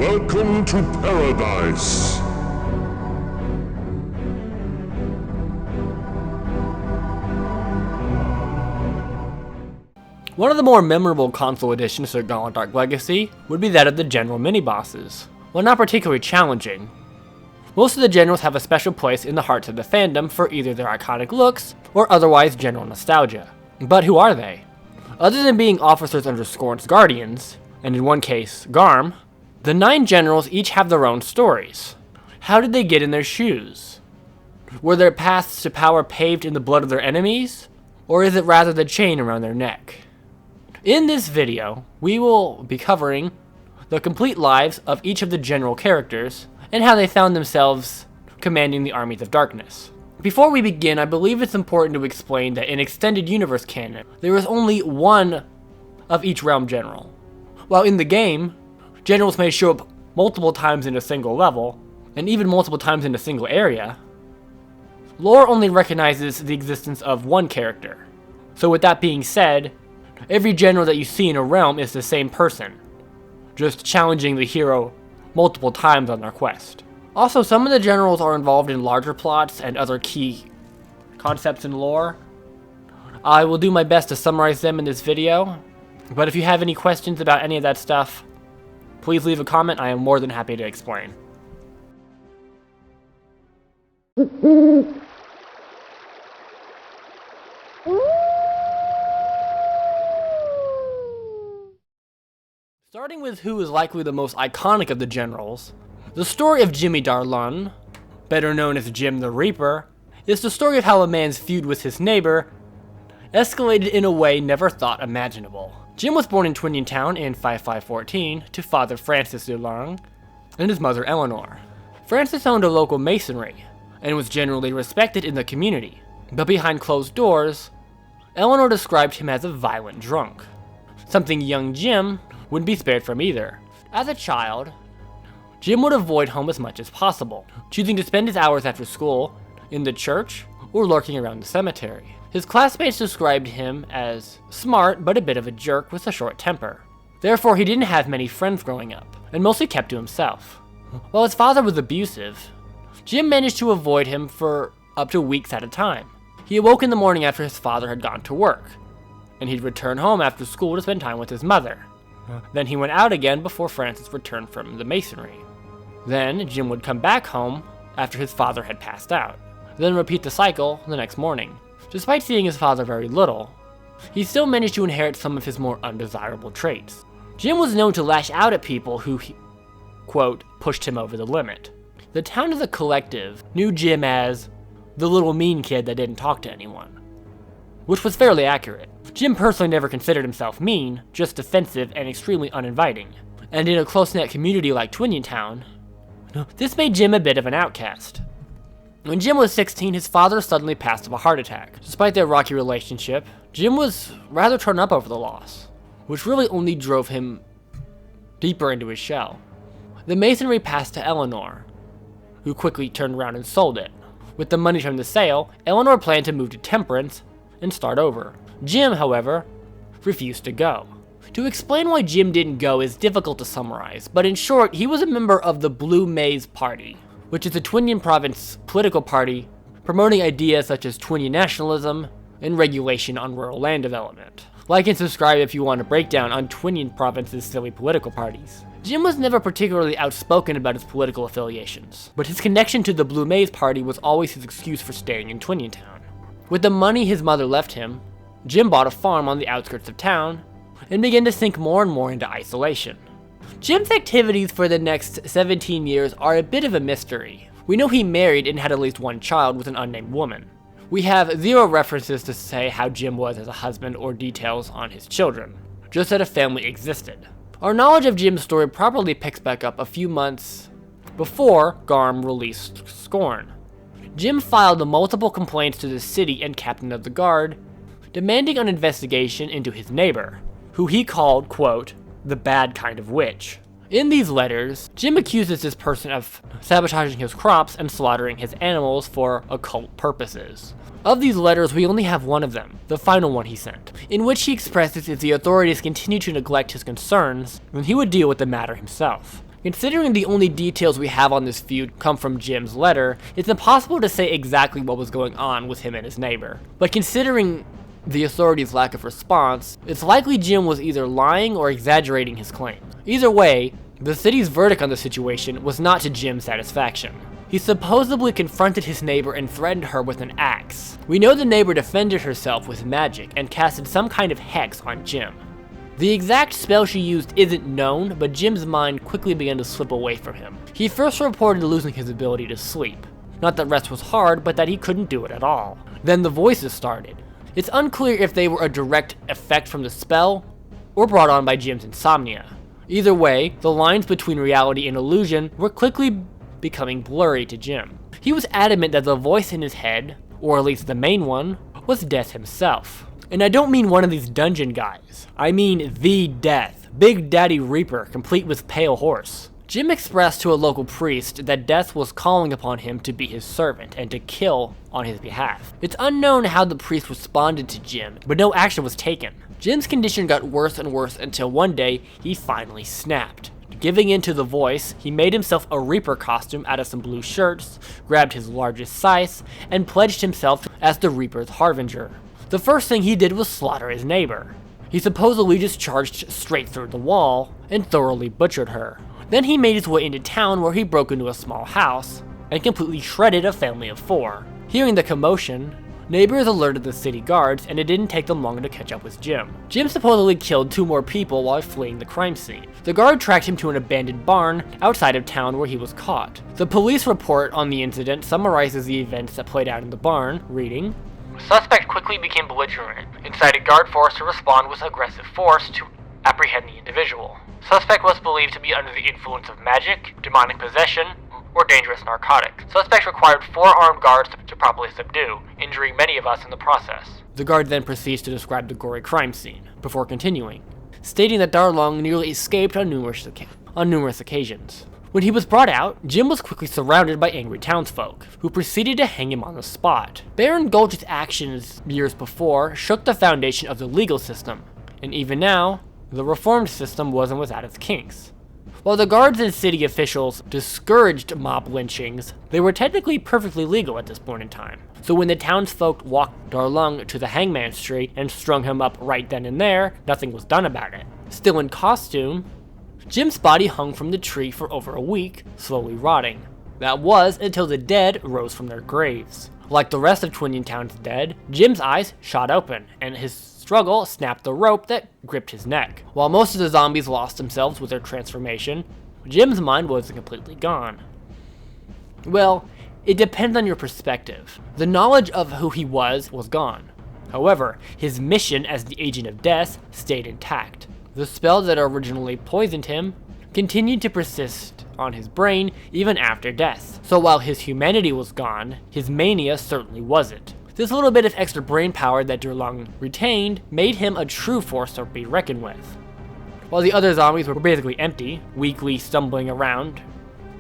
Welcome to Paradise. One of the more memorable console additions to Gauntlet Dark Legacy would be that of the general mini-bosses. While not particularly challenging, most of the generals have a special place in the hearts of the fandom for either their iconic looks or otherwise general nostalgia. But who are they? Other than being officers under Scorn's guardians, and in one case, Garm, the 9 generals each have their own stories. How did they get in their shoes? Were their paths to power paved in the blood of their enemies? Or is it rather the chain around their neck? In this video, we will be covering the complete lives of each of the general characters and how they found themselves commanding the armies of darkness. Before we begin, I believe it's important to explain that in Extended Universe canon, there is only one of each realm general. While in the game, generals may show up multiple times in a single level, and even multiple times in a single area, lore only recognizes the existence of one character. So with that being said, every general that you see in a realm is the same person, just challenging the hero multiple times on their quest. Also, some of the generals are involved in larger plots and other key concepts in lore. I will do my best to summarize them in this video, but if you have any questions about any of that stuff, please leave a comment. I am more than happy to explain. Starting with who is likely the most iconic of the generals, the story of Jimmy Darlun, better known as Jim the Reaper, is the story of how a man's feud with his neighbor escalated in a way never thought imaginable. Jim was born in Twinion Town in 5514 to Father Francis Darlun and his mother Eleanor. Francis owned a local masonry and was generally respected in the community, but behind closed doors, Eleanor described him as a violent drunk, something young Jim wouldn't be spared from either. As a child, Jim would avoid home as much as possible, choosing to spend his hours after school in the church or lurking around the cemetery. His classmates described him as smart but a bit of a jerk with a short temper. Therefore, he didn't have many friends growing up, and mostly kept to himself. While his father was abusive, Jim managed to avoid him for up to weeks at a time. He awoke in the morning after his father had gone to work, and he'd return home after school to spend time with his mother. Then he went out again before Francis returned from the masonry. Then Jim would come back home after his father had passed out, then repeat the cycle the next morning. Despite seeing his father very little, he still managed to inherit some of his more undesirable traits. Jim was known to lash out at people who, quote, pushed him over the limit. The town as a collective knew Jim as the little mean kid that didn't talk to anyone, which was fairly accurate. Jim personally never considered himself mean, just defensive and extremely uninviting. And in a close-knit community like Twinion Town, this made Jim a bit of an outcast. When Jim was 16, his father suddenly passed of a heart attack. Despite their rocky relationship, Jim was rather torn up over the loss, which really only drove him deeper into his shell. The masonry passed to Eleanor, who quickly turned around and sold it. With the money from the sale, Eleanor planned to move to Temperance and start over. Jim, however, refused to go. To explain why Jim didn't go is difficult to summarize, but in short, he was a member of the Blue Maze Party, which is a Twinion Province political party promoting ideas such as Twinion nationalism and regulation on rural land development. Like and subscribe if you want a breakdown on Twinion Province's silly political parties. Jim was never particularly outspoken about his political affiliations, but his connection to the Blue Maze Party was always his excuse for staying in Twinion Town. With the money his mother left him, Jim bought a farm on the outskirts of town and began to sink more and more into isolation. Jim's activities for the next 17 years are a bit of a mystery. We know he married and had at least one child with an unnamed woman. We have zero references to say how Jim was as a husband or details on his children, just that a family existed. Our knowledge of Jim's story probably picks back up a few months before Garm released Scorn. Jim filed multiple complaints to the city and captain of the guard, demanding an investigation into his neighbor, who he called, quote, the bad kind of witch. In these letters, Jim accuses this person of sabotaging his crops and slaughtering his animals for occult purposes. Of these letters, we only have one of them, the final one he sent, in which he expresses if the authorities continue to neglect his concerns, then he would deal with the matter himself. Considering the only details we have on this feud come from Jim's letter, it's impossible to say exactly what was going on with him and his neighbor. But considering the authorities' lack of response, it's likely Jim was either lying or exaggerating his claim. Either way, the city's verdict on the situation was not to Jim's satisfaction. He supposedly confronted his neighbor and threatened her with an axe. We know the neighbor defended herself with magic and casted some kind of hex on Jim. The exact spell she used isn't known, but Jim's mind quickly began to slip away from him. He first reported losing his ability to sleep. Not that rest was hard, but that he couldn't do it at all. Then the voices started. It's unclear if they were a direct effect from the spell, or brought on by Jim's insomnia. Either way, the lines between reality and illusion were quickly becoming blurry to Jim. He was adamant that the voice in his head, or at least the main one, was Death himself. And I don't mean one of these dungeon guys. I mean the Death, Big Daddy Reaper, complete with pale horse. Jim expressed to a local priest that Death was calling upon him to be his servant and to kill on his behalf. It's unknown how the priest responded to Jim, but no action was taken. Jim's condition got worse and worse until one day he finally snapped. Giving in to the voice, he made himself a Reaper costume out of some blue shirts, grabbed his largest scythe, and pledged himself as the Reaper's harbinger. The first thing he did was slaughter his neighbor. He supposedly just charged straight through the wall and thoroughly butchered her. Then he made his way into town where he broke into a small house and completely shredded a family of 4. Hearing the commotion, neighbors alerted the city guards and it didn't take them long to catch up with Jim. Jim supposedly killed 2 more people while fleeing the crime scene. The guard tracked him to an abandoned barn outside of town where he was caught. The police report on the incident summarizes the events that played out in the barn, reading, "Suspect quickly became belligerent, incited guard force to respond with aggressive force to apprehend the individual. Suspect was believed to be under the influence of magic, demonic possession, or dangerous narcotics. Suspect required 4 armed guards to properly subdue, injuring many of us in the process." The guard then proceeds to describe the gory crime scene, before continuing, stating that Darlong nearly escaped on numerous occasions. When he was brought out, Jim was quickly surrounded by angry townsfolk, who proceeded to hang him on the spot. Baron Gulch's actions years before shook the foundation of the legal system, and even now, the reformed system wasn't without its kinks. While the guards and city officials discouraged mob lynchings, they were technically perfectly legal at this point in time. So when the townsfolk walked Darlong to the hangman's tree and strung him up right then and there, nothing was done about it. Still in costume, Jim's body hung from the tree for over a week, slowly rotting. That was until the dead rose from their graves. Like the rest of Twinion Town's dead, Jim's eyes shot open, and his struggle snapped the rope that gripped his neck. While most of the zombies lost themselves with their transformation, Jim's mind wasn't completely gone. Well, it depends on your perspective. The knowledge of who he was gone. However, his mission as the Agent of Death stayed intact. The spell that originally poisoned him continued to persist on his brain even after death. So while his humanity was gone, his mania certainly wasn't. This little bit of extra brain power that Darlong retained made him a true force to be reckoned with. While the other zombies were basically empty, weakly stumbling around,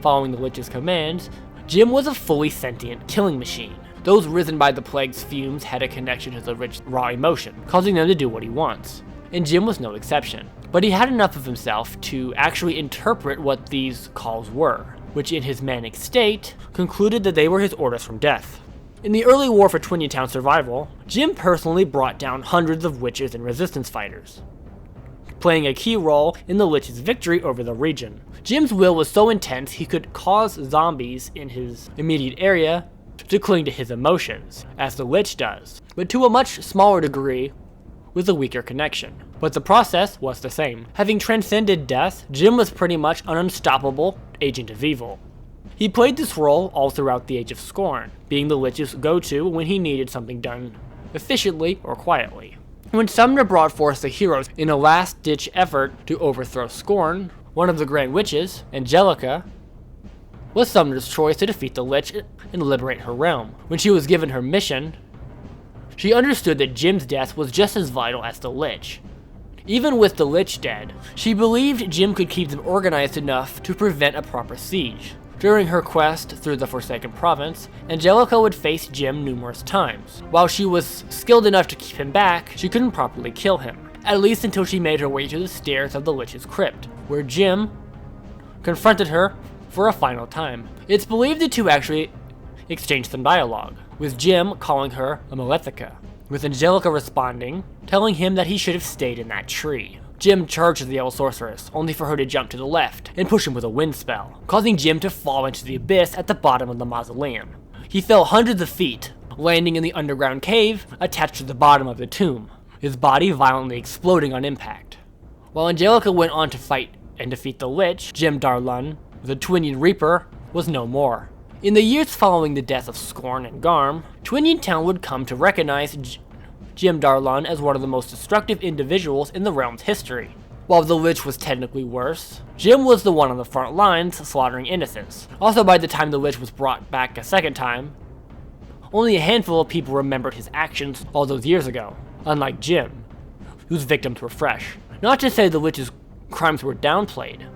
following the Lich's commands, Jim was a fully sentient killing machine. Those risen by the plague's fumes had a connection to the rich, raw emotion, causing them to do what he wants. And Jim was no exception. But he had enough of himself to actually interpret what these calls were, which in his manic state, concluded that they were his orders from death. In the early war for Twinion Town survival, Jim personally brought down hundreds of witches and resistance fighters, playing a key role in the Lich's victory over the region. Jim's will was so intense he could cause zombies in his immediate area to cling to his emotions, as the Lich does, but to a much smaller degree with a weaker connection. But the process was the same. Having transcended death, Jim was pretty much an unstoppable agent of evil. He played this role all throughout the Age of Scorn, being the Lich's go-to when he needed something done efficiently or quietly. When Sumner brought forth the heroes in a last-ditch effort to overthrow Scorn, one of the Grand Witches, Angelica, was Sumner's choice to defeat the Lich and liberate her realm. When she was given her mission, she understood that Jim's death was just as vital as the Lich. Even with the Lich dead, she believed Jim could keep them organized enough to prevent a proper siege. During her quest through the Forsaken Province, Angelica would face Jim numerous times. While she was skilled enough to keep him back, she couldn't properly kill him, at least until she made her way to the stairs of the Lich's crypt, where Jim confronted her for a final time. It's believed the two actually exchanged some dialogue, with Jim calling her a Malefica, with Angelica responding, telling him that he should have stayed in that tree. Jim charges the Yellow Sorceress, only for her to jump to the left and push him with a wind spell, causing Jim to fall into the abyss at the bottom of the mausoleum. He fell hundreds of feet, landing in the underground cave attached to the bottom of the tomb, his body violently exploding on impact. While Angelica went on to fight and defeat the Lich, Jim Darlun, the Twinian Reaper, was no more. In the years following the death of Scorn and Garm, Twinian Town would come to recognize Jim Darlun as one of the most destructive individuals in the realm's history. While the Lich was technically worse, Jim was the one on the front lines slaughtering innocents. Also, by the time the Lich was brought back a second time, only a handful of people remembered his actions all those years ago, unlike Jim, whose victims were fresh. Not to say the Lich's crimes were downplayed,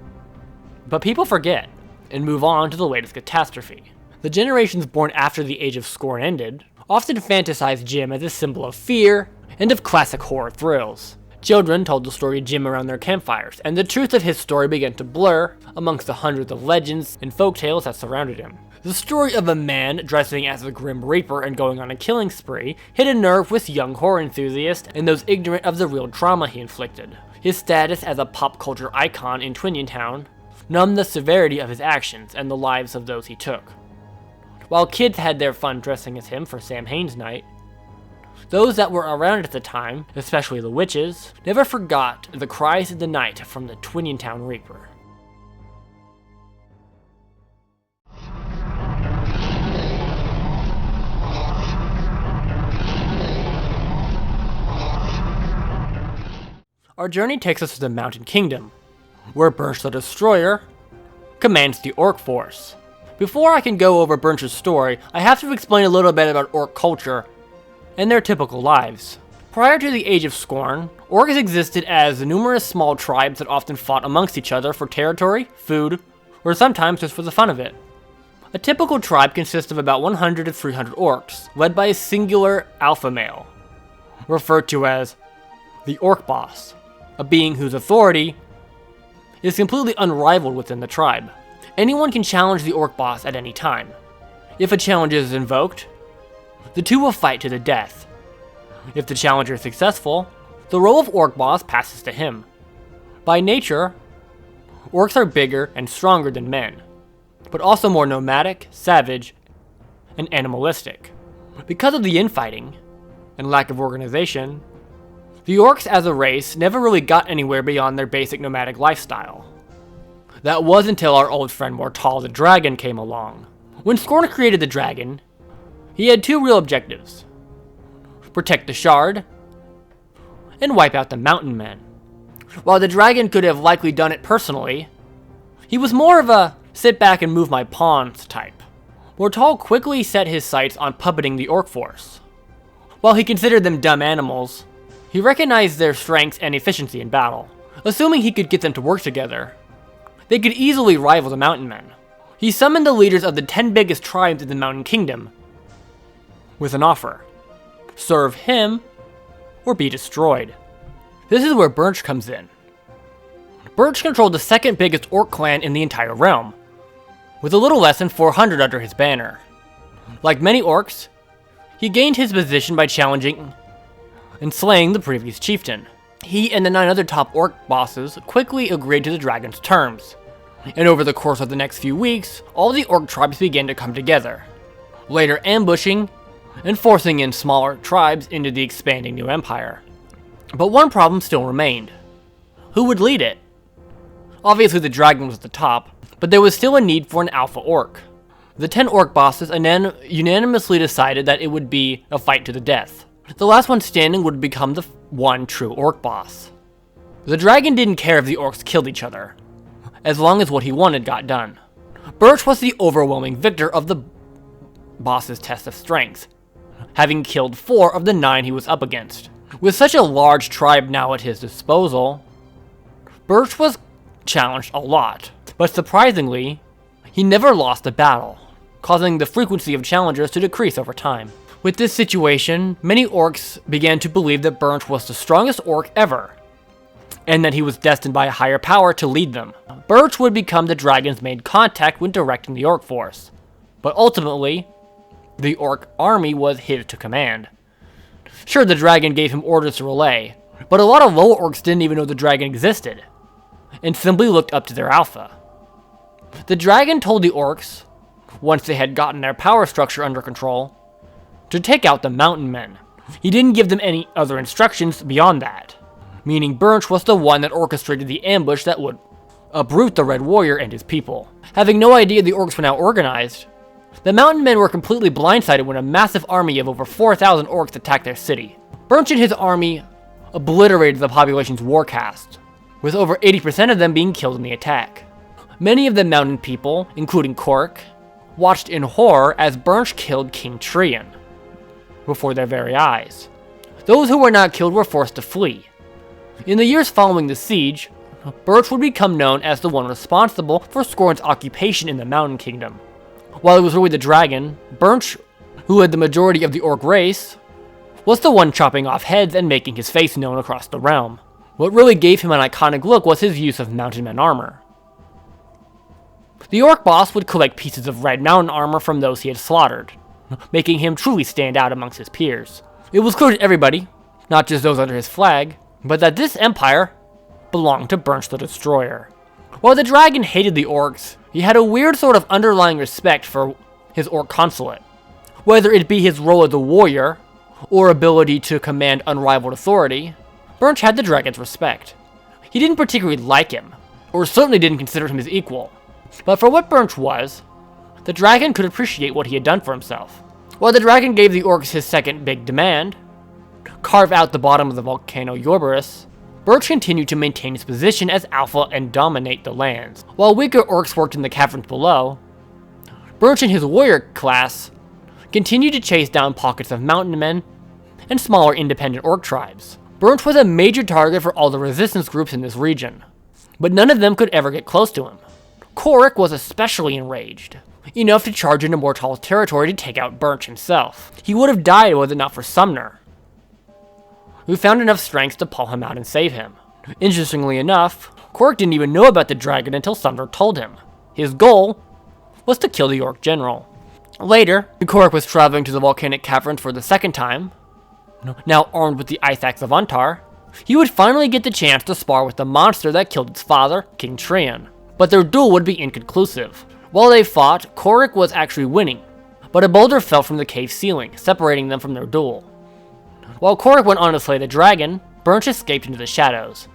but people forget and move on to the latest catastrophe. The generations born after the Age of Scorn ended often fantasized Jim as a symbol of fear and of classic horror thrills. Children told the story of Jim around their campfires, and the truth of his story began to blur amongst the hundreds of legends and folktales that surrounded him. The story of a man dressing as a Grim Reaper and going on a killing spree hit a nerve with young horror enthusiasts and those ignorant of the real trauma he inflicted. His status as a pop culture icon in Twinian Town numbed the severity of his actions and the lives of those he took. While kids had their fun dressing as him for Sam Hain's night, those that were around at the time, especially the witches, never forgot the cries of the night from the Twinian Town Reaper. Our journey takes us to the Mountain Kingdom, where Bur the Destroyer commands the Orc force. Before I can go over Burnch's story, I have to explain a little bit about Orc culture and their typical lives. Prior to the Age of Scorn, Orcs existed as numerous small tribes that often fought amongst each other for territory, food, or sometimes just for the fun of it. A typical tribe consists of about 100 to 300 Orcs, led by a singular alpha male, referred to as the Orc Boss, a being whose authority is completely unrivaled within the tribe. Anyone can challenge the Orc Boss at any time. If a challenge is invoked, the two will fight to the death. If the challenger is successful, the role of Orc Boss passes to him. By nature, Orcs are bigger and stronger than men, but also more nomadic, savage, and animalistic. Because of the infighting and lack of organization, the Orcs as a race never really got anywhere beyond their basic nomadic lifestyle. That was until our old friend Tal the Dragon came along. When Scorn created the dragon, he had two real objectives: protect the shard, and wipe out the mountain men. While the dragon could have likely done it personally, he was more of a sit back and move my pawns type. Tal quickly set his sights on puppeting the Orc force. While he considered them dumb animals, he recognized their strengths and efficiency in battle. Assuming he could get them to work together, they could easily rival the mountain men. He summoned the leaders of the 10 biggest tribes in the Mountain Kingdom with an offer: serve him or be destroyed. This is where Burnch comes in. Burnch controlled the second biggest Orc clan in the entire realm, with a little less than 400 under his banner. Like many Orcs, he gained his position by challenging and slaying the previous chieftain. He and the 9 other top Orc bosses quickly agreed to the dragon's terms, and over the course of the next few weeks, all the Orc tribes began to come together, later ambushing and forcing in smaller tribes into the expanding new empire. But one problem still remained: who would lead it? Obviously the dragon was at the top, but there was still a need for an alpha Orc. The 10 Orc bosses unanimously decided that it would be a fight to the death. The last one standing would become the one true Orc boss. The dragon didn't care if the Orcs killed each other, as long as what he wanted got done. Burnch was the overwhelming victor of the boss's test of strength, having killed 4 of the 9 he was up against. With such a large tribe now at his disposal, Burnch was challenged a lot, but surprisingly, he never lost a battle, causing the frequency of challengers to decrease over time. With this situation, many Orcs began to believe that Burnch was the strongest Orc ever, and that he was destined by a higher power to lead them. Birch would become the dragon's main contact when directing the orc force, but ultimately, the orc army was his to command. Sure, the dragon gave him orders to relay, but a lot of lower orcs didn't even know the dragon existed, and simply looked up to their alpha. The dragon told the orcs, once they had gotten their power structure under control, to take out the mountain men. He didn't give them any other instructions beyond that, meaning Birch was the one that orchestrated the ambush that would uproot the Red Warrior and his people. Having no idea the orcs were now organized, the mountain men were completely blindsided when a massive army of over 4,000 orcs attacked their city. Birch and his army obliterated the population's warcast, with over 80% of them being killed in the attack. Many of the mountain people, including Cork, watched in horror as Birch killed King Trian before their very eyes. Those who were not killed were forced to flee. In the years following the siege, Birch would become known as the one responsible for Scorn's occupation in the Mountain Kingdom. While it was really the dragon, Birch, who led the majority of the orc race, was the one chopping off heads and making his face known across the realm. What really gave him an iconic look was his use of mountain men armor. The orc boss would collect pieces of red mountain armor from those he had slaughtered, making him truly stand out amongst his peers. It was clear to everybody, not just those under his flag, but that this empire belonged to Bur the Destroyer. While the dragon hated the orcs, he had a weird sort of underlying respect for his orc consulate. Whether it be his role as a warrior, or ability to command unrivaled authority, Birch had the dragon's respect. He didn't particularly like him, or certainly didn't consider him his equal, but for what Birch was, the dragon could appreciate what he had done for himself. While the dragon gave the orcs his second big demand, carve out the bottom of the volcano Yorberus, Birch continued to maintain his position as alpha and dominate the lands. While weaker orcs worked in the caverns below, Birch and his warrior class continued to chase down pockets of mountain men and smaller independent orc tribes. Birch was a major target for all the resistance groups in this region, but none of them could ever get close to him. Korik was especially enraged, enough to charge into Mortal's territory to take out Birch himself. He would have died were it not for Sumner, who found enough strength to pull him out and save him. Interestingly enough, Korik didn't even know about the dragon until Sumner told him. His goal was to kill the orc general. Later, Korik was traveling to the volcanic caverns for the second time, now armed with the ice axe of Untar. He would finally get the chance to spar with the monster that killed its father, King Trian. But their duel would be inconclusive. While they fought, Korik was actually winning, but a boulder fell from the cave ceiling, separating them from their duel. While Korik went on to slay the dragon, Birch escaped into the shadows.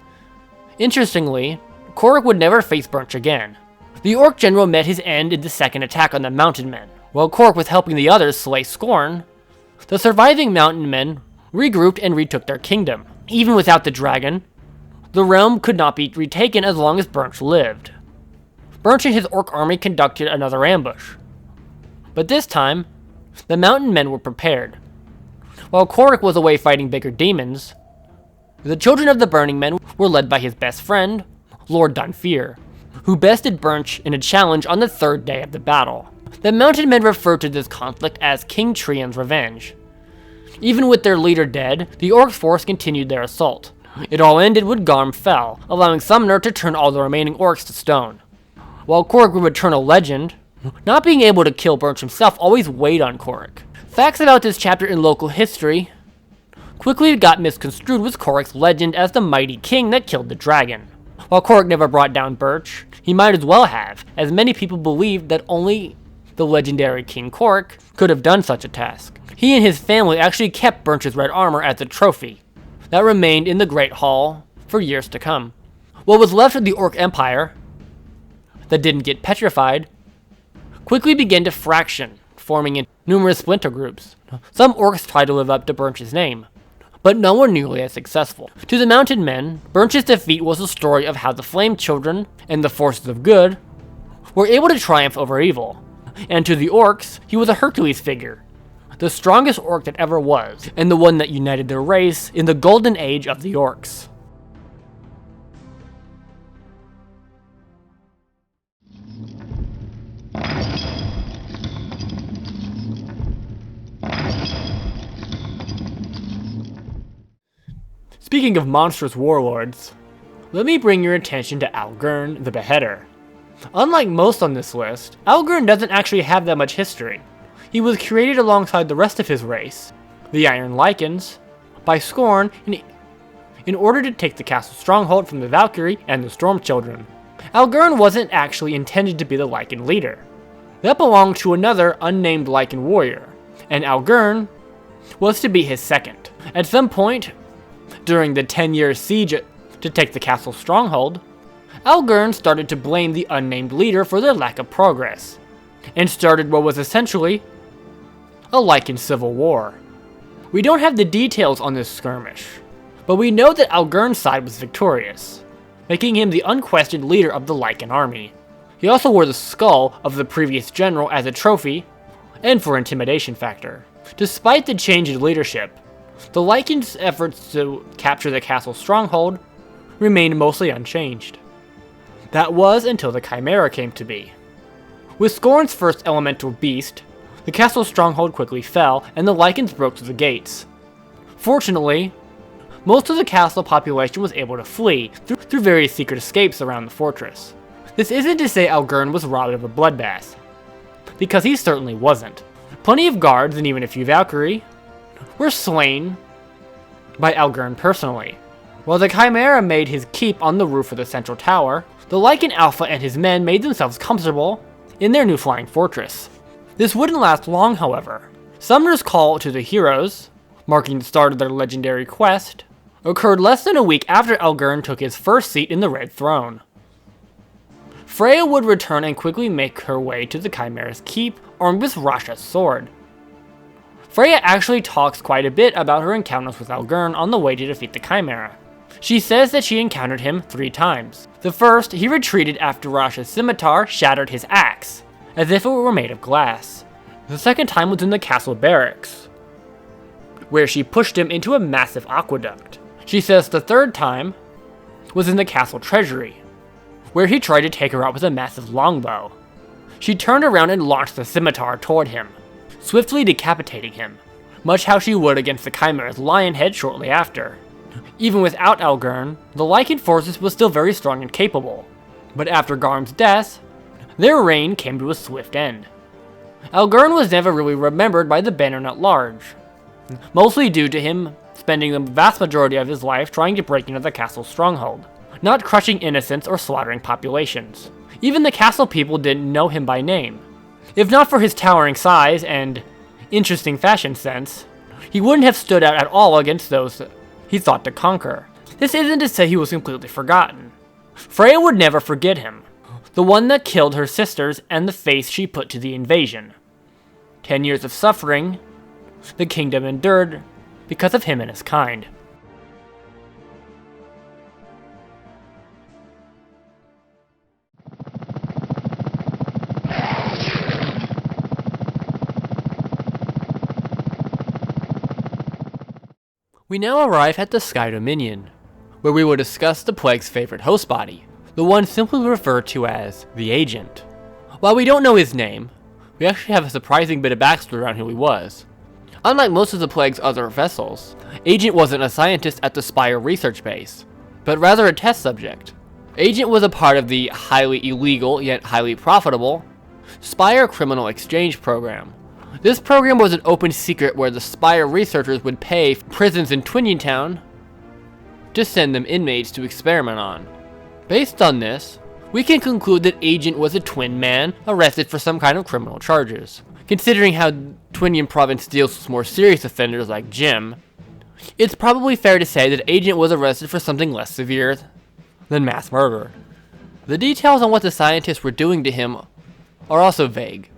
Interestingly, Korik would never face Birch again. The orc general met his end in the second attack on the mountain men. While Korik was helping the others slay Scorn, the surviving mountain men regrouped and retook their kingdom. Even without the dragon, the realm could not be retaken as long as Birch lived. Birch and his orc army conducted another ambush, but this time, the mountain men were prepared. While Korik was away fighting bigger demons, the children of the Burning Men were led by his best friend, Lord Dunfear, who bested Birch in a challenge on the third day of the battle. The mountain men referred to this conflict as King Trian's revenge. Even with their leader dead, the orc force continued their assault. It all ended when Garm fell, allowing Sumner to turn all the remaining orcs to stone. While Korik grew eternal legend, not being able to kill Birch himself always weighed on Korik. Facts about this chapter in local history quickly got misconstrued with Korik's legend as the mighty king that killed the dragon. While Korik never brought down Birch, he might as well have, as many people believed that only the legendary King Korik could have done such a task. He and his family actually kept Birch's red armor as a trophy that remained in the Great Hall for years to come. What was left of the Orc Empire that didn't get petrified quickly began to fraction, forming in numerous splinter groups. Some orcs tried to live up to Birch's name, but none were nearly as successful. To the mountain men, Birch's defeat was a story of how the Flame Children and the forces of good were able to triumph over evil. And to the orcs, he was a Hercules figure, the strongest orc that ever was, and the one that united their race in the golden age of the orcs. Speaking of monstrous warlords, let me bring your attention to Algarn the Beheader. Unlike most on this list, Algarn doesn't actually have that much history. He was created alongside the rest of his race, the Iron Lycans, by Scorn in order to take the castle stronghold from the Valkyrie and the Storm Children. Algarn wasn't actually intended to be the Lycan leader. That belonged to another unnamed Lycan warrior, and Algarn was to be his second. At some point, during the 10-year siege to take the castle stronghold, Algarn started to blame the unnamed leader for their lack of progress, and started what was essentially a Lycan civil war. We don't have the details on this skirmish, but we know that Algarn's side was victorious, making him the unquestioned leader of the Lycan army. He also wore the skull of the previous general as a trophy, and for intimidation factor. Despite the change in leadership, the Lycan's efforts to capture the castle stronghold remained mostly unchanged. That was until the Chimera came to be. With Scorn's first elemental beast, the castle stronghold quickly fell and the Lycans broke through the gates. Fortunately, most of the castle population was able to flee through various secret escapes around the fortress. This isn't to say Algarn was robbed of a bloodbath, because he certainly wasn't. Plenty of guards and even a few Valkyrie were slain by Algarn personally. While the Chimera made his keep on the roof of the central tower, the Lycan Alpha and his men made themselves comfortable in their new flying fortress. This wouldn't last long, however. Summoner's Call to the Heroes, marking the start of their legendary quest, occurred less than a week after Algarn took his first seat in the Red Throne. Freya would return and quickly make her way to the Chimera's keep, armed with Rasha's sword. Freya actually talks quite a bit about her encounters with Algarn on the way to defeat the Chimera. She says that she encountered him 3 times. The first, he retreated after Rasha's scimitar shattered his axe, as if it were made of glass. The second time was in the castle barracks, where she pushed him into a massive aqueduct. She says the third time was in the castle treasury, where he tried to take her out with a massive longbow. She turned around and launched the scimitar toward him, swiftly decapitating him, much how she would against the Chimera's lion head shortly after. Even without Algarn, the Lycan forces was still very strong and capable, but after Garm's death, their reign came to a swift end. Algarn was never really remembered by the Bannorn at large, mostly due to him spending the vast majority of his life trying to break into the castle's stronghold, not crushing innocents or slaughtering populations. Even the castle people didn't know him by name. If not for his towering size and interesting fashion sense, he wouldn't have stood out at all against those he thought to conquer. This isn't to say he was completely forgotten. Freya would never forget him, the one that killed her sisters and the face she put to the invasion. 10 years of suffering the kingdom endured because of him and his kind. We now arrive at the Sky Dominion, where we will discuss the Plague's favorite host body, the one simply referred to as the Agent. While we don't know his name, we actually have a surprising bit of backstory around who he was. Unlike most of the Plague's other vessels, Agent wasn't a scientist at the Spire research base, but rather a test subject. Agent was a part of the highly illegal yet highly profitable Spire Criminal Exchange Program. This program was an open secret where the Spire researchers would pay prisons in Twiniontown to send them inmates to experiment on. Based on this, we can conclude that Agent was a twin man arrested for some kind of criminal charges. Considering how Twinion Province deals with more serious offenders like Jim, it's probably fair to say that Agent was arrested for something less severe than mass murder. The details on what the scientists were doing to him are also vague.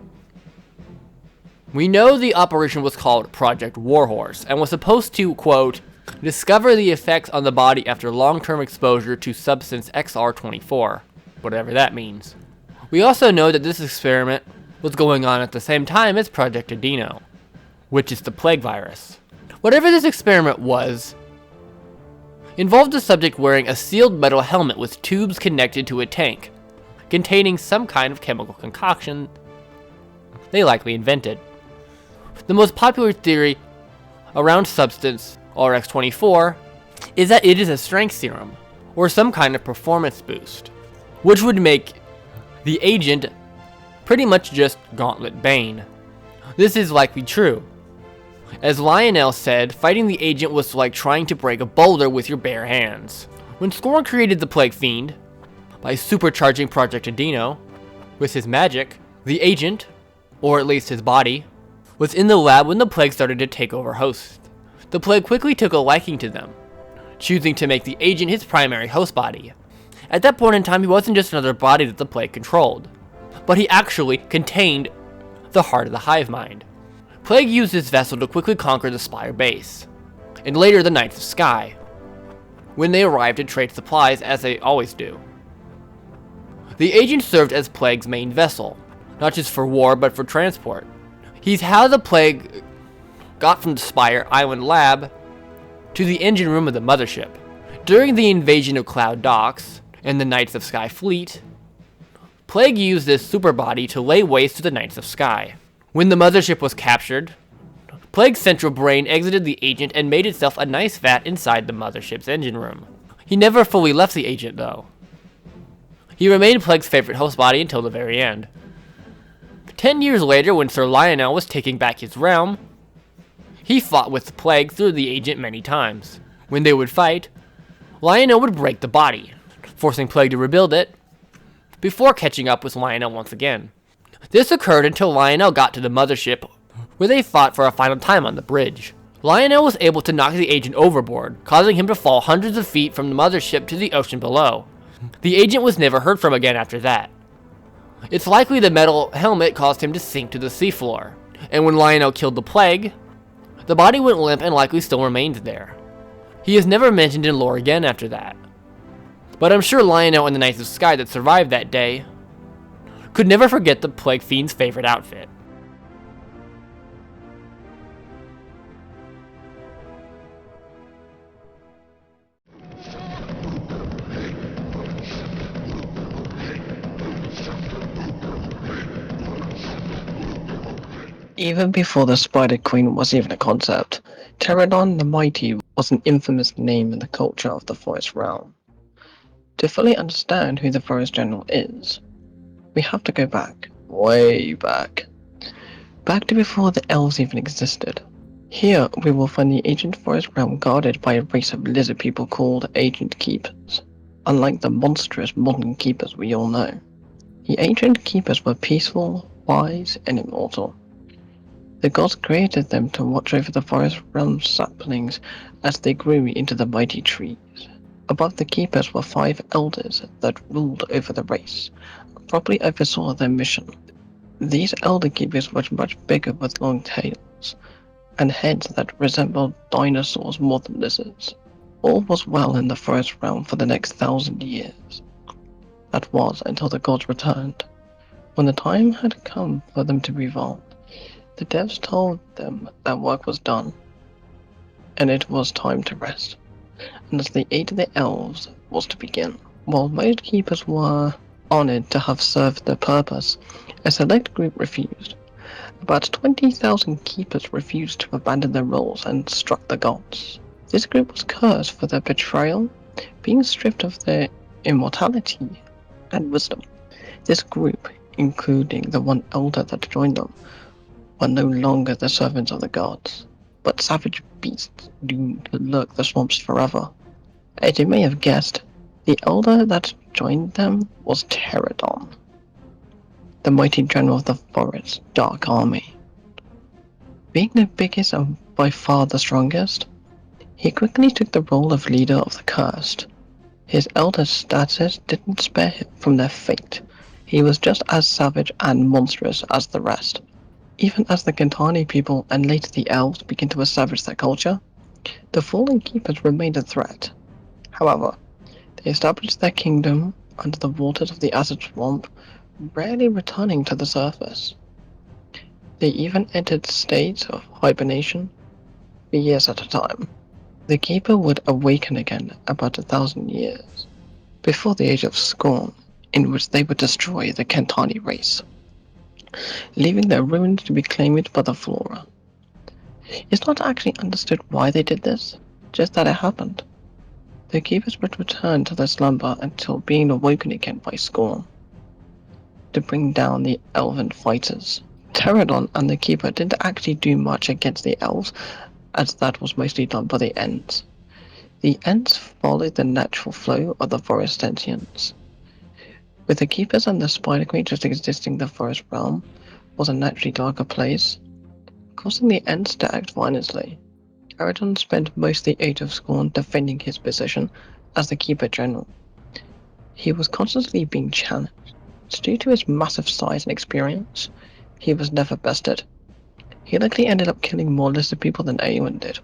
We know the operation was called Project Warhorse and was supposed to, quote, discover the effects on the body after long-term exposure to substance XR24, whatever that means. We also know that this experiment was going on at the same time as Project Adeno, which is the plague virus. Whatever this experiment was, involved the subject wearing a sealed metal helmet with tubes connected to a tank, containing some kind of chemical concoction they likely invented. The most popular theory around substance RX-24 is that it is a strength serum, or some kind of performance boost, which would make the agent pretty much just Gauntlet Bane. This is likely true. As Lionel said, fighting the agent was like trying to break a boulder with your bare hands. When Scorn created the Plague Fiend, by supercharging Project Adeno with his magic, the agent, or at least his body, was in the lab when the plague started to take over hosts. The plague quickly took a liking to them, choosing to make the agent his primary host body. At that point in time, he wasn't just another body that the plague controlled, but he actually contained the heart of the hive mind. Plague used this vessel to quickly conquer the Spire base, and later the Knights of Sky, when they arrived to trade supplies as they always do. The agent served as Plague's main vessel, not just for war but for transport. He's how the Plague got from the Spire Island lab to the engine room of the mothership. During the invasion of Cloud Docks and the Knights of Sky fleet, Plague used this superbody to lay waste to the Knights of Sky. When the mothership was captured, Plague's central brain exited the agent and made itself a nice vat inside the mothership's engine room. He never fully left the agent though. He remained Plague's favorite host body until the very end. 10 years later, when Sir Lionel was taking back his realm, he fought with the Plague through the agent many times. When they would fight, Lionel would break the body, forcing Plague to rebuild it, before catching up with Lionel once again. This occurred until Lionel got to the mothership, where they fought for a final time on the bridge. Lionel was able to knock the agent overboard, causing him to fall hundreds of feet from the mothership to the ocean below. The agent was never heard from again after that. It's likely the metal helmet caused him to sink to the seafloor, and when Lionel killed the Plague, the body went limp and likely still remains there. He is never mentioned in lore again after that. But I'm sure Lionel and the Knights of Sky that survived that day could never forget the Plague Fiend's favorite outfit. Even before the Spider Queen was even a concept, Pterodon the Mighty was an infamous name in the culture of the Forest Realm. To fully understand who the Forest General is, we have to go back, way back to before the elves even existed. Here we will find the ancient Forest Realm guarded by a race of lizard people called Ancient Keepers, unlike the monstrous modern Keepers we all know. The Ancient Keepers were peaceful, wise, and immortal. The gods created them to watch over the Forest Realm's saplings as they grew into the mighty trees. Above the Keepers were 5 elders that ruled over the race, and properly oversaw their mission. These elder keepers were much bigger with long tails, and heads that resembled dinosaurs more than lizards. All was well in the Forest Realm for the next 1,000 years. That was until the gods returned. When the time had come for them to move on, the devs told them that work was done, and it was time to rest, and as the age of the elves was to begin. While most keepers were honored to have served their purpose, a select group refused. About 20,000 keepers refused to abandon their roles and struck the gods. This group was cursed for their betrayal, being stripped of their immortality and wisdom. This group, including the one elder that joined them, were no longer the servants of the gods, but savage beasts doomed to lurk the swamps forever. As you may have guessed, the elder that joined them was Pterodon, the mighty general of the forest's dark army. Being the biggest and by far the strongest, he quickly took the role of leader of the cursed. His elder status didn't spare him from their fate. He was just as savage and monstrous as the rest. Even as the Cantani people and later the elves began to establish their culture, the fallen keepers remained a threat. However, they established their kingdom under the waters of the acid swamp, rarely returning to the surface. They even entered states of hibernation for years at a time. The keeper would awaken again about 1,000 years, before the Age of Scorn, in which they would destroy the Cantani race, leaving their ruins to be claimed by the flora. It's not actually understood why they did this, just that it happened. The keepers would return to their slumber until being awoken again by Scorn to bring down the elven fighters. Pterodon and the keeper didn't actually do much against the elves, as that was mostly done by the Ents. The Ents followed the natural flow of the forest sentients. With the keepers and the spider queen just existing in the forest realm was a naturally darker place, causing the Ents to act violently. Pterodon spent most of the Age of Scorn defending his position as the Keeper General. He was constantly being challenged. Due to his massive size and experience, he was never bested. He likely ended up killing more listed people than Eowyn did.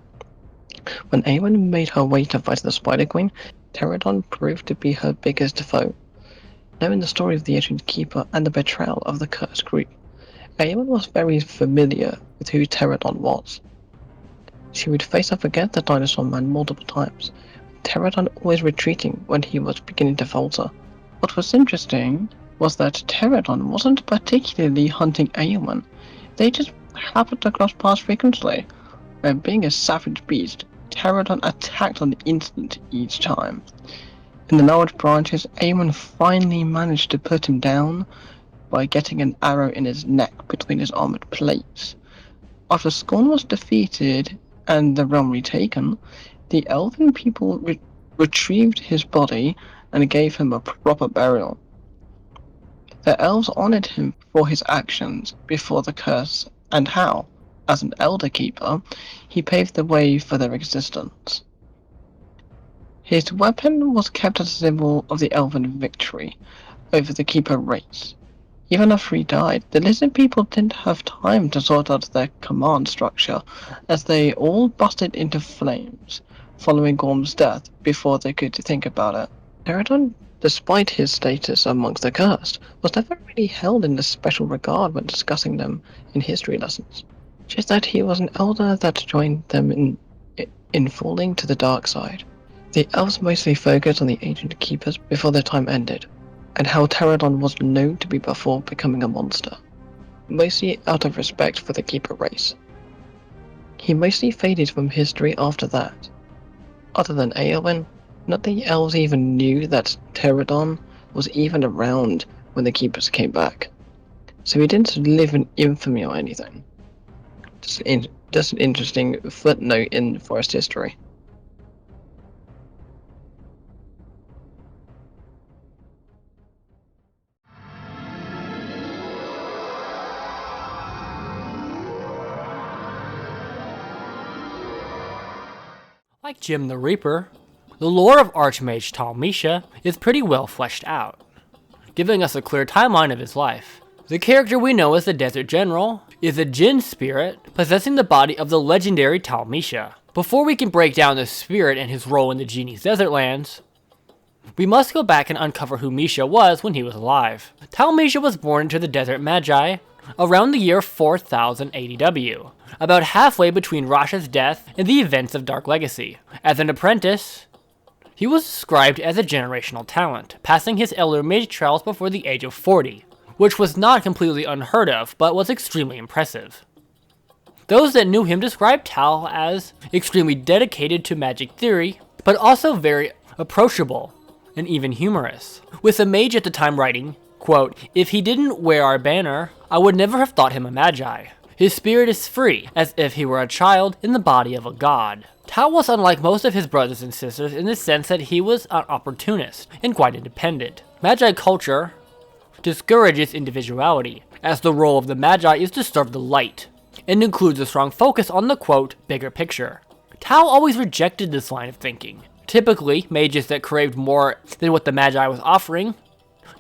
When Eowyn made her way to fight the Spider Queen, Pterodon proved to be her biggest foe. Knowing the story of the ancient Keeper and the betrayal of the cursed group, Eowyn was very familiar with who Pterodon was. She would face up against the dinosaur man multiple times, with Pterodon always retreating when he was beginning to falter. What was interesting was that Pterodon wasn't particularly hunting Eowyn, they just happened to cross paths frequently, and being a savage beast, Pterodon attacked on the instant each time. In the large branches, Eowyn finally managed to put him down by getting an arrow in his neck between his armored plates. After Scorn was defeated and the realm retaken, the elven people retrieved his body and gave him a proper burial. The elves honored him for his actions before the curse and how, as an elder keeper, he paved the way for their existence. His weapon was kept as a symbol of the elven victory over the keeper race. Even after he died, the lizard people didn't have time to sort out their command structure, as they all busted into flames following Gorm's death before they could think about it. Pterodon, despite his status amongst the cursed, was never really held in a special regard when discussing them in history lessons. Just that he was an elder that joined them in falling to the dark side. The elves mostly focused on the ancient keepers before their time ended, and how Pterodon was known to be before becoming a monster, mostly out of respect for the keeper race. He mostly faded from history after that. Other than Eowyn, not the elves even knew that Pterodon was even around when the keepers came back, so he didn't live in infamy or anything. Just an interesting footnote in forest history. Like Jim the Reaper, the lore of Archmage Tal Misha is pretty well fleshed out, giving us a clear timeline of his life. The character we know as the Desert General is a Jinn spirit possessing the body of the legendary Tal Misha. Before we can break down the spirit and his role in the genie's desert lands, we must go back and uncover who Misha was when he was alive. Tal Misha was born into the Desert Magi around the year 4000 ADW, about halfway between Rasha's death and the events of Dark Legacy. As an apprentice, he was described as a generational talent, passing his elder mage trials before the age of 40, which was not completely unheard of, but was extremely impressive. Those that knew him described Tal as extremely dedicated to magic theory, but also very approachable and even humorous, with the mage at the time writing, quote, "If he didn't wear our banner, I would never have thought him a magi. His spirit is free, as if he were a child in the body of a god." Tal was unlike most of his brothers and sisters in the sense that he was an opportunist and quite independent. Magi culture discourages individuality, as the role of the Magi is to serve the light, and includes a strong focus on the, quote, bigger picture. Tal always rejected this line of thinking. Typically, mages that craved more than what the Magi was offering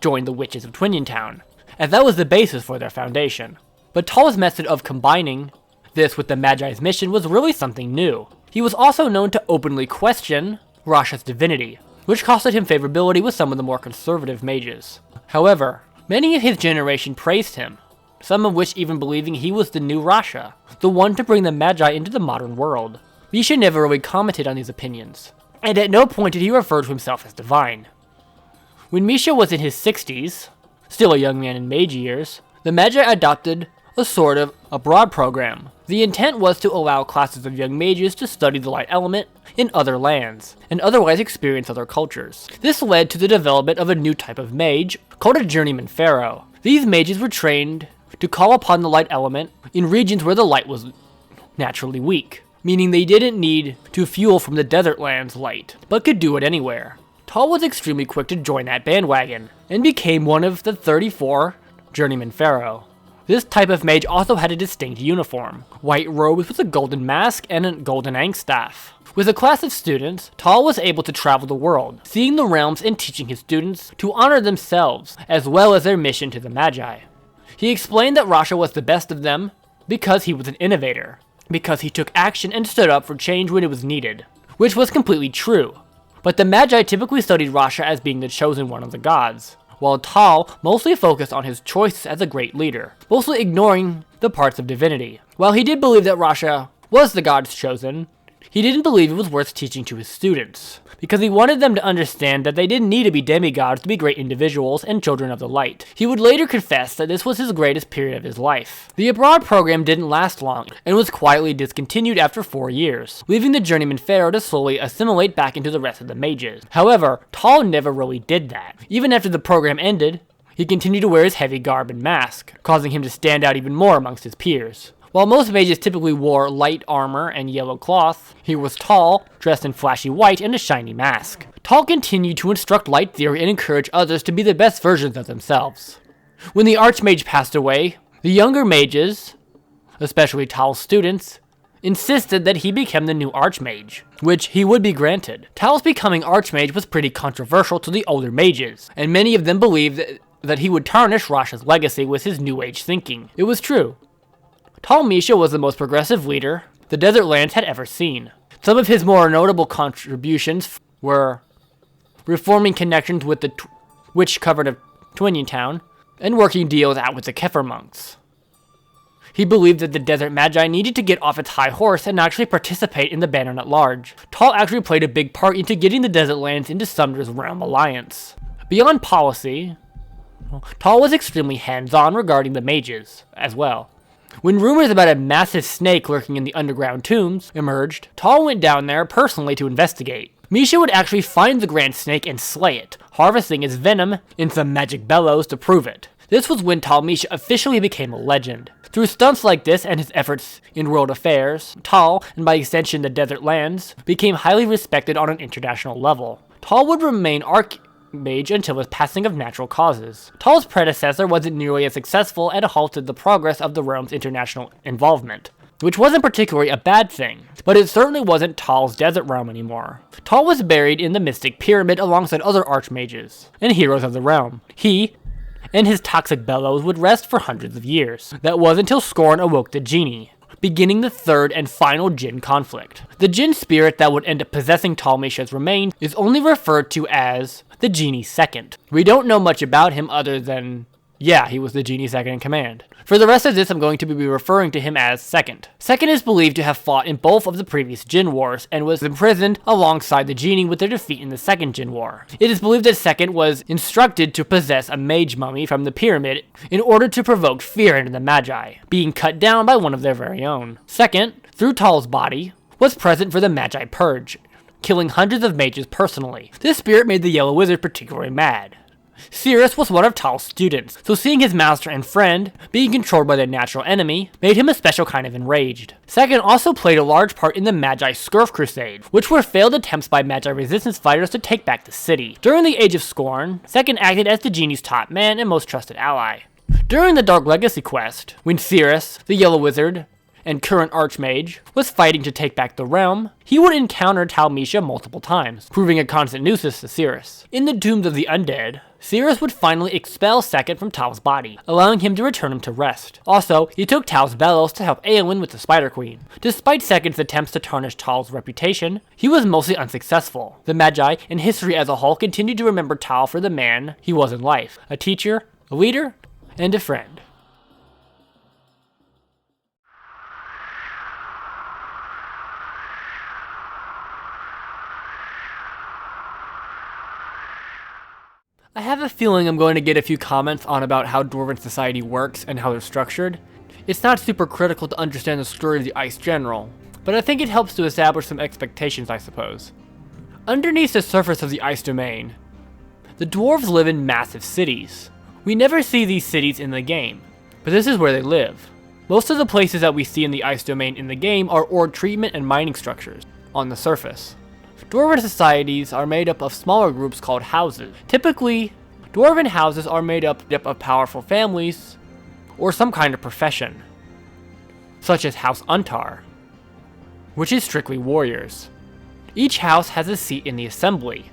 joined the Witches of Twinion Town, as that was the basis for their foundation. But Tal's method of combining this with the Magi's mission was really something new. He was also known to openly question Rasha's divinity, which costed him favorability with some of the more conservative mages. However, many of his generation praised him, some of which even believing he was the new Rasha, the one to bring the Magi into the modern world. Misha never really commented on these opinions, and at no point did he refer to himself as divine. When Misha was in his 60s, still a young man in mage years, the Magi adopted a sort of abroad program. The intent was to allow classes of young mages to study the light element in other lands, and otherwise experience other cultures. This led to the development of a new type of mage, called a journeyman pharaoh. These mages were trained to call upon the light element in regions where the light was naturally weak, meaning they didn't need to fuel from the desert land's light, but could do it anywhere. Tal was extremely quick to join that bandwagon, and became one of the 34 journeyman pharaoh. This type of mage also had a distinct uniform, white robes with a golden mask and a golden ankh staff. With a class of students, Tal was able to travel the world, seeing the realms and teaching his students to honor themselves, as well as their mission to the Magi. He explained that Rasha was the best of them because he was an innovator, because he took action and stood up for change when it was needed, which was completely true. But the Magi typically studied Rasha as being the chosen one of the gods, while Tal mostly focused on his choices as a great leader, mostly ignoring the parts of divinity. While he did believe that Rasha was the god's chosen, he didn't believe it was worth teaching to his students, because he wanted them to understand that they didn't need to be demigods to be great individuals and children of the light. He would later confess that this was his greatest period of his life. The abroad program didn't last long, and was quietly discontinued after 4 years, leaving the journeyman pharaoh to slowly assimilate back into the rest of the mages. However, Tal never really did that. Even after the program ended, he continued to wear his heavy garb and mask, causing him to stand out even more amongst his peers. While most mages typically wore light armor and yellow cloth, he was tall, dressed in flashy white and a shiny mask. Tal continued to instruct light theory and encourage others to be the best versions of themselves. When the archmage passed away, the younger mages, especially Tal's students, insisted that he become the new archmage, which he would be granted. Tal's becoming archmage was pretty controversial to the older mages, and many of them believed that he would tarnish Rasha's legacy with his new age thinking. It was true. Tal Misha was the most progressive leader the Desert Lands had ever seen. Some of his more notable contributions were reforming connections with the witch covered of Twinian Town, and working deals out with the Kefir monks. He believed that the Desert Magi needed to get off its high horse and actually participate in the Bannorn at large. Tal actually played a big part into getting the Desert Lands into Sumner's realm alliance. Beyond policy, Tal was extremely hands-on regarding the mages, as well. When rumors about a massive snake lurking in the underground tombs emerged, Tal went down there personally to investigate. Misha would actually find the grand snake and slay it, harvesting its venom in some magic bellows to prove it. This was when Tal Misha officially became a legend. Through stunts like this and his efforts in world affairs, Tal, and by extension the Desert Lands, became highly respected on an international level. Tal would remain Archmage until his passing of natural causes. Tal's predecessor wasn't nearly as successful and halted the progress of the realm's international involvement, which wasn't particularly a bad thing, but it certainly wasn't Tal's desert realm anymore. Tal was buried in the Mystic Pyramid alongside other archmages and heroes of the realm. He and his toxic bellows would rest for hundreds of years. That was until Scorn awoke the genie, beginning the third and final Jinn conflict. The Jinn spirit that would end up possessing Tal Misha's remains is only referred to as the Genie Second. We don't know much about him other than, yeah, he was the Genie Second in command. For the rest of this, I'm going to be referring to him as Second. Second is believed to have fought in both of the previous Jinn Wars, and was imprisoned alongside the Genie with their defeat in the Second Jinn War. It is believed that Second was instructed to possess a mage mummy from the pyramid in order to provoke fear into the Magi, being cut down by one of their very own. Second, through Tal's body, was present for the Magi Purge, killing hundreds of mages personally. This spirit made the Yellow Wizard particularly mad. Cirrus was one of Tal's students, so seeing his master and friend being controlled by their natural enemy made him a special kind of enraged. Second also played a large part in the Magi Scurf Crusade, which were failed attempts by Magi resistance fighters to take back the city. During the Age of Scorn, Second acted as the Genie's top man and most trusted ally. During the Dark Legacy quest, when Cirrus, the Yellow Wizard, and current Archmage, was fighting to take back the realm, he would encounter Tal Misha multiple times, proving a constant nuisance to Cirrus. In the Tombs of the Undead, Cirrus would finally expel Second from Tal's body, allowing him to return him to rest. Also, he took Tal's bellows to help Eowyn with the Spider Queen. Despite Second's attempts to tarnish Tal's reputation, he was mostly unsuccessful. The Magi, and history as a whole, continued to remember Tal for the man he was in life, a teacher, a leader, and a friend. I have a feeling I'm going to get a few comments on about how Dwarven society works and how they're structured. It's not super critical to understand the story of the Ice General, but I think it helps to establish some expectations, I suppose. Underneath the surface of the Ice Domain, the dwarves live in massive cities. We never see these cities in the game, but this is where they live. Most of the places that we see in the Ice Domain in the game are ore treatment and mining structures on the surface. Dwarven societies are made up of smaller groups called houses. Typically, Dwarven houses are made up of powerful families or some kind of profession, such as House Untar, which is strictly warriors. Each house has a seat in the assembly.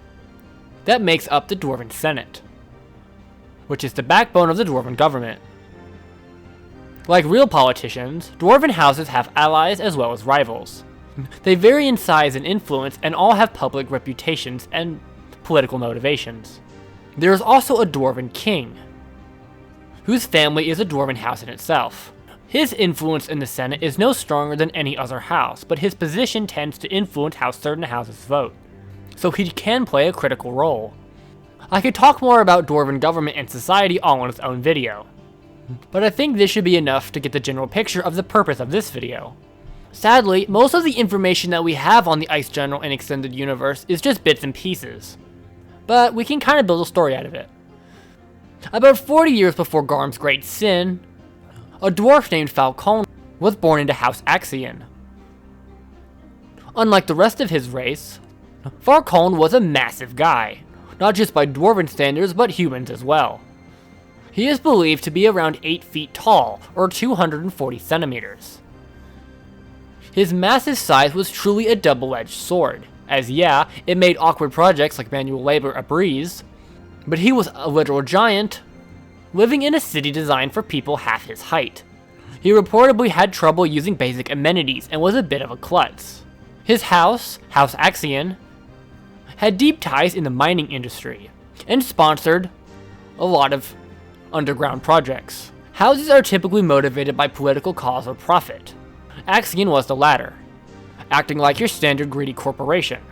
That makes up the Dwarven Senate, which is the backbone of the Dwarven government. Like real politicians, Dwarven houses have allies as well as rivals. They vary in size and influence and all have public reputations and political motivations. There is also a Dwarven king, whose family is a Dwarven house in itself. His influence in the Senate is no stronger than any other house, but his position tends to influence how certain houses vote, so he can play a critical role. I could talk more about Dwarven government and society all in its own video, but I think this should be enough to get the general picture of the purpose of this video. Sadly, most of the information that we have on the Ice General and Extended Universe is just bits and pieces, but we can kind of build a story out of it. About 40 years before Garm's Great Sin, a dwarf named Falcone was born into House Axion. Unlike the rest of his race, Falcone was a massive guy, not just by Dwarven standards but humans as well. He is believed to be around 8 feet tall, or 240 centimeters. His massive size was truly a double-edged sword, as yeah, it made awkward projects like manual labor a breeze, but he was a literal giant, living in a city designed for people half his height. He reportedly had trouble using basic amenities and was a bit of a klutz. His house, House Axion, had deep ties in the mining industry, and sponsored a lot of underground projects. Houses are typically motivated by political cause or profit. Axion was the latter, acting like your standard greedy corporation.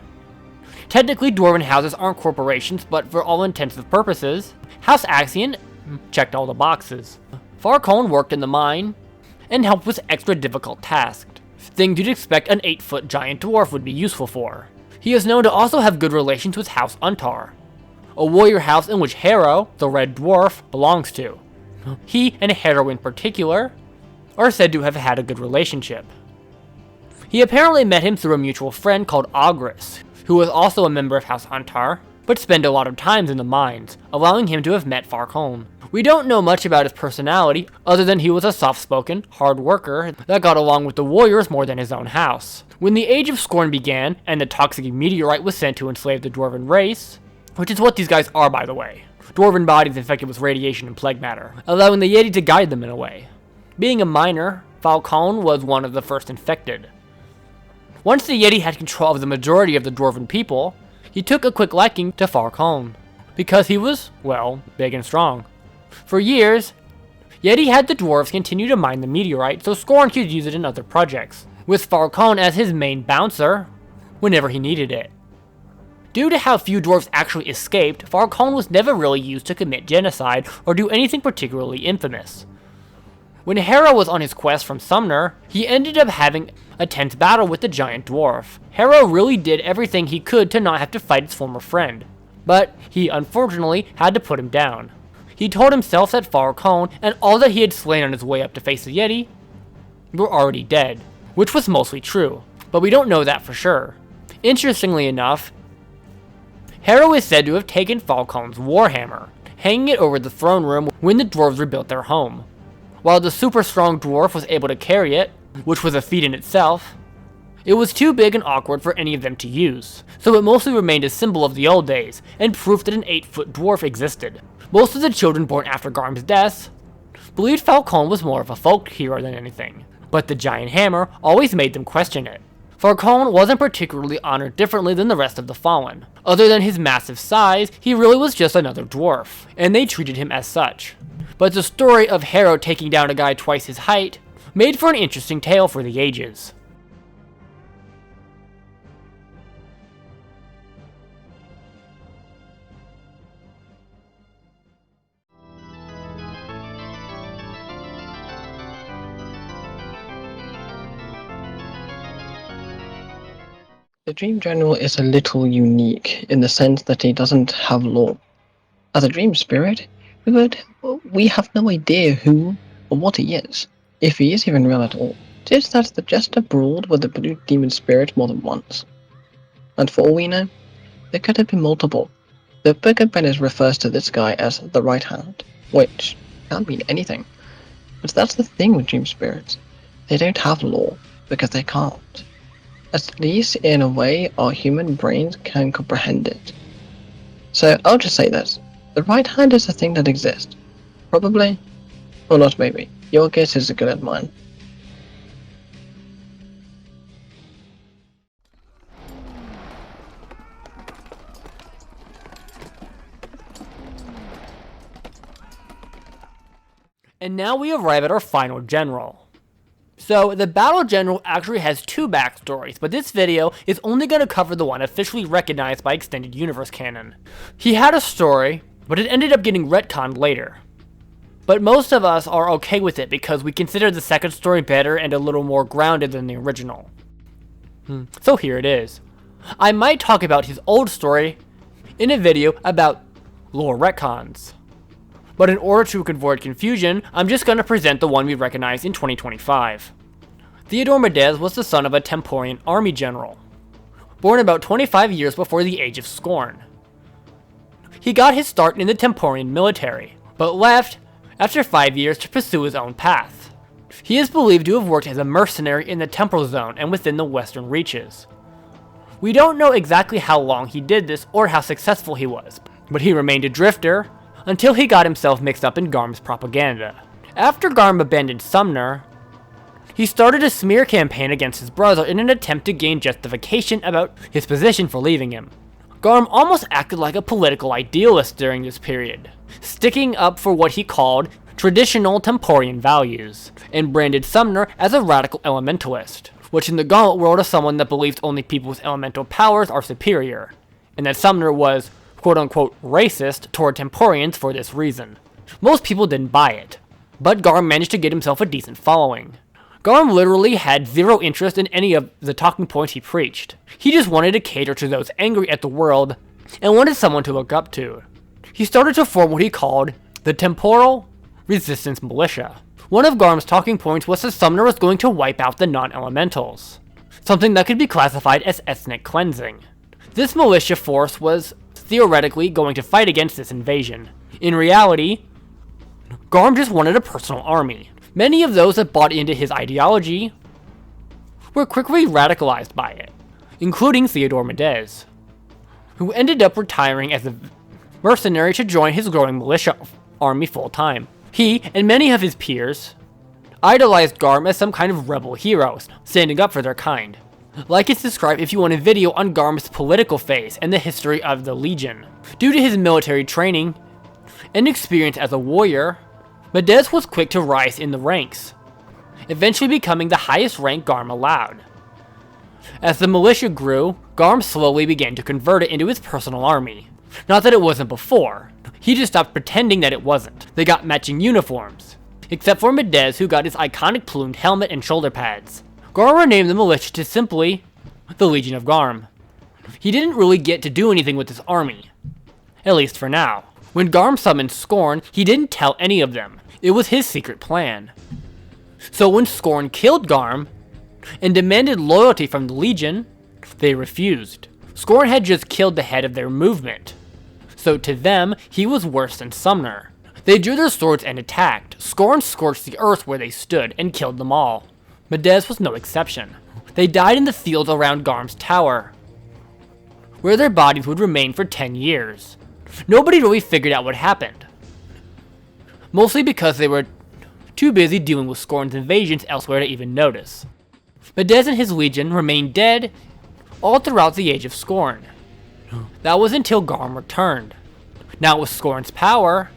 Technically, Dwarven houses aren't corporations, but for all intents and purposes, House Axion checked all the boxes. Falcone worked in the mine and helped with extra difficult tasks, things you'd expect an 8-foot giant dwarf would be useful for. He is known to also have good relations with House Untar, a warrior house in which Harrow, the Red Dwarf, belongs to. He and Harrow in particular are said to have had a good relationship. He apparently met him through a mutual friend called Ogris, who was also a member of House Untar, but spent a lot of times in the mines, allowing him to have met Falcone. We don't know much about his personality, other than he was a soft-spoken, hard worker that got along with the warriors more than his own house. When the Age of Scorn began, and the toxic meteorite was sent to enslave the Dwarven race, which is what these guys are by the way, Dwarven bodies infected with radiation and plague matter, allowing the Yeti to guide them in a way. Being a miner, Falcone was one of the first infected. Once the Yeti had control of the majority of the Dwarven people, he took a quick liking to Falcone, because he was, well, big and strong. For years, Yeti had the dwarves continue to mine the meteorite so Scorn could use it in other projects, with Falcone as his main bouncer whenever he needed it. Due to how few dwarves actually escaped, Falcone was never really used to commit genocide or do anything particularly infamous. When Harrow was on his quest from Sumner, he ended up having a tense battle with the giant dwarf. Harrow really did everything he could to not have to fight his former friend, but he unfortunately had to put him down. He told himself that Falcone and all that he had slain on his way up to face the Yeti were already dead, which was mostly true, but we don't know that for sure. Interestingly enough, Harrow is said to have taken Falcone's warhammer, hanging it over the throne room when the dwarves rebuilt their home. While the super strong dwarf was able to carry it, which was a feat in itself, it was too big and awkward for any of them to use, so it mostly remained a symbol of the old days, and proof that an 8-foot dwarf existed. Most of the children born after Garm's death believed Falcone was more of a folk hero than anything, but the giant hammer always made them question it. Falcone wasn't particularly honored differently than the rest of the Fallen. Other than his massive size, he really was just another dwarf, and they treated him as such. But the story of Harrow taking down a guy twice his height made for an interesting tale for the ages. The Dream General is a little unique in the sense that he doesn't have lore. As a Dream Spirit, we have no idea who or what he is, if he is even real at all. Just that the Jester brawled with the Blue Demon Spirit more than once. And for all we know, there could have been multiple. The Book of Bennetts refers to this guy as the Right Hand, which can mean anything. But that's the thing with Dream Spirits. They don't have lore, because they can't. At least in a way our human brains can comprehend it. So I'll just say this. The Right Hand is a thing that exists. Probably, or not maybe. Your guess is as good as mine. And now we arrive at our final general. So, the Battle General actually has two backstories, but this video is only going to cover the one officially recognized by Extended Universe Canon. He had a story, but it ended up getting retconned later. But most of us are okay with it because we consider the second story better and a little more grounded than the original. So here it is. I might talk about his old story in a video about lore retcons. But in order to avoid confusion, I'm just going to present the one we recognize in 2025. Theodore Madez was the son of a Temporian army general, born about 25 years before the Age of Scorn. He got his start in the Temporian military, but left after 5 years to pursue his own path. He is believed to have worked as a mercenary in the Temporal Zone and within the Western Reaches. We don't know exactly how long he did this or how successful he was, but he remained a drifter until he got himself mixed up in Garm's propaganda. After Garm abandoned Sumner, he started a smear campaign against his brother in an attempt to gain justification about his position for leaving him. Garm almost acted like a political idealist during this period, sticking up for what he called traditional Temporian values, and branded Sumner as a radical elementalist, which in the Gauntlet world is someone that believes only people with elemental powers are superior, and that Sumner was quote-unquote racist toward Temporians for this reason. Most people didn't buy it, but Garm managed to get himself a decent following. Garm literally had zero interest in any of the talking points he preached. He just wanted to cater to those angry at the world and wanted someone to look up to. He started to form what he called the Temporal Resistance Militia. One of Garm's talking points was that Sumner was going to wipe out the non-elementals, something that could be classified as ethnic cleansing. This militia force was theoretically going to fight against this invasion. In reality, Garm just wanted a personal army. Many of those that bought into his ideology were quickly radicalized by it, including Theodore Madez, who ended up retiring as a mercenary to join his growing militia army full-time. He, and many of his peers, idolized Garm as some kind of rebel hero, standing up for their kind. Like and subscribe if you want a video on Garm's political phase and the history of the Legion. Due to his military training and experience as a warrior, Madez was quick to rise in the ranks, eventually becoming the highest rank Garm allowed. As the militia grew, Garm slowly began to convert it into his personal army. Not that it wasn't before, he just stopped pretending that it wasn't. They got matching uniforms, except for Madez, who got his iconic plumed helmet and shoulder pads. Garm renamed the militia to simply the Legion of Garm. He didn't really get to do anything with his army, at least for now. When Garm summoned Scorn, he didn't tell any of them. It was his secret plan. So when Scorn killed Garm and demanded loyalty from the Legion, they refused. Scorn had just killed the head of their movement, so to them, he was worse than Sumner. They drew their swords and attacked. Scorn scorched the earth where they stood and killed them all. Madez was no exception. They died in the fields around Garm's tower, where their bodies would remain for 10 years. Nobody really figured out what happened, mostly because they were too busy dealing with Scorn's invasions elsewhere to even notice. Madez and his legion remained dead all throughout the Age of Scorn. That was until Garm returned. Now with Scorn's power,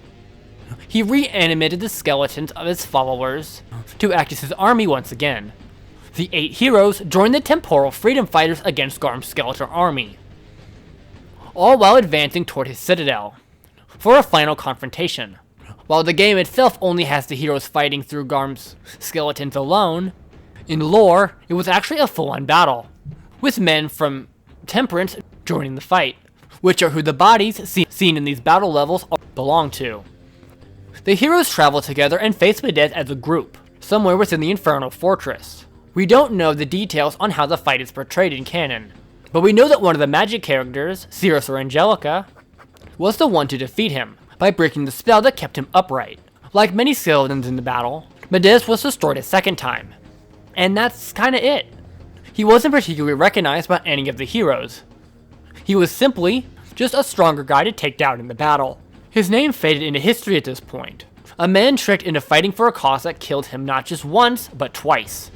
he reanimated the skeletons of his followers to act as his army once again. The 8 heroes joined the Temporal Freedom Fighters against Garm's skeletal army, all while advancing toward his citadel for a final confrontation. While the game itself only has the heroes fighting through Garm's skeletons alone, in lore, it was actually a full-on battle, with men from Temperance joining the fight, which are who the bodies seen in these battle levels belong to. The heroes travel together and face Madez as a group, somewhere within the Infernal Fortress. We don't know the details on how the fight is portrayed in canon, but we know that one of the magic characters, Cirrus or Angelica, was the one to defeat him by breaking the spell that kept him upright. Like many skeletons in the battle, Madez was destroyed a second time. And that's kinda it. He wasn't particularly recognized by any of the heroes. He was simply just a stronger guy to take down in the battle. His name faded into history at this point. A man tricked into fighting for a cause that killed him not just once, but twice.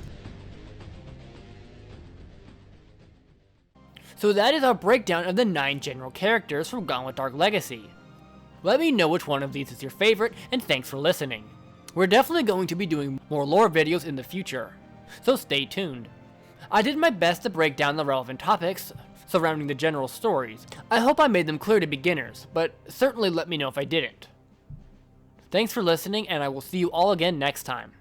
So that is our breakdown of the 9 general characters from Gauntlet Dark Legacy. Let me know which one of these is your favorite, and thanks for listening. We're definitely going to be doing more lore videos in the future, so stay tuned. I did my best to break down the relevant topics surrounding the general stories. I hope I made them clear to beginners, but certainly let me know if I didn't. Thanks for listening, and I will see you all again next time.